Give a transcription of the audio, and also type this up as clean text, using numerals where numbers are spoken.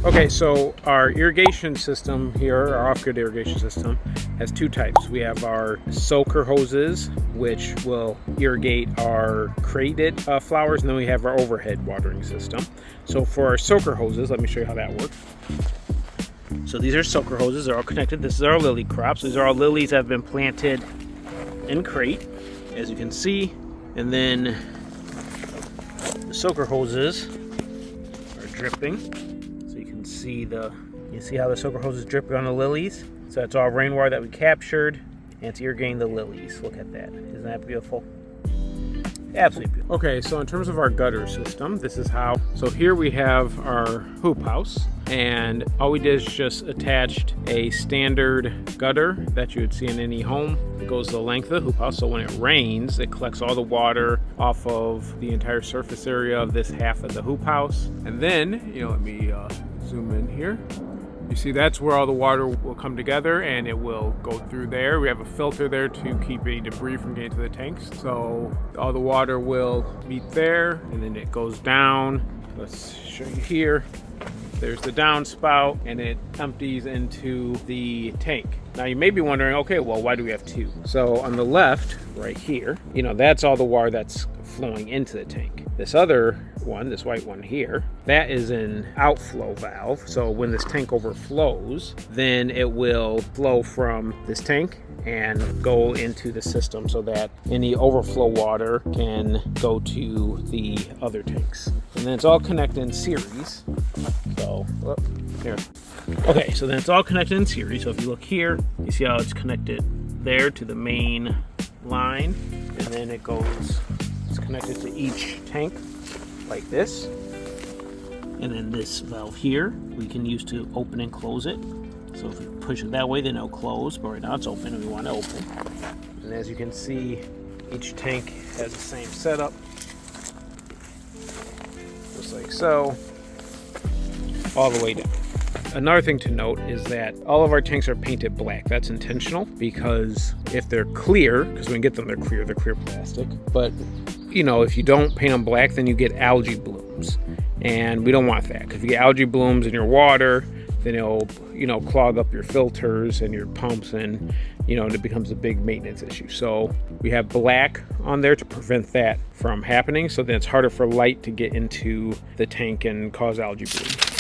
Okay, so our irrigation system here, our off-grid irrigation system, has two types. We have our soaker hoses, which will irrigate our crated flowers, and then we have our overhead watering system. So for our soaker hoses, let me show you how that works. So these are soaker hoses, they're all connected. This is our lily crops. These are all lilies that have been planted in crate, as you can see. And then the soaker hoses are dripping. You see how the soaker hose is dripping on the lilies? So that's all rainwater that we captured, and it's irrigating the lilies. Look at that. Isn't that beautiful? Absolutely beautiful. Okay, so in terms of our gutter system, this is how. So here we have our hoop house, and all we did is just attached a standard gutter that you would see in any home. It goes the length of the hoop house, so when it rains, it collects all the water off of the entire surface area of this half of the hoop house. And then, let me zoom in here. You see that's where all the water will come together and it will go through there. We have a filter there to keep any debris from getting to the tanks. So all the water will meet there and then it goes down. Let's show you here. There's the downspout and it empties into the tank. Now you may be wondering, okay, well, why do we have two? So on the left, right here, that's all the water that's flowing into the tank. This other one, this white one here, that is an outflow valve. So when this tank overflows, then it will flow from this tank and go into the system so that any overflow water can go to the other tanks. And then it's all connected in series. So, here. Okay, so then it's all connected in series. So if you look here, you see how it's connected there to the main line. And then it's connected to each tank like this. And then this valve here, we can use to open and close it. So if you push it that way, then it'll close, but right now it's open and we want to open. And as you can see, each tank has the same setup. Just like so, all the way down. Another thing to note is that all of our tanks are painted black. That's intentional because if they're clear, because when you get them, they're clear plastic. But if you don't paint them black, then you get algae blooms. And we don't want that, because if you get algae blooms in your water, then it'll, clog up your filters and your pumps, and, it becomes a big maintenance issue. So we have black on there to prevent that from happening. So then it's harder for light to get into the tank and cause algae blooms.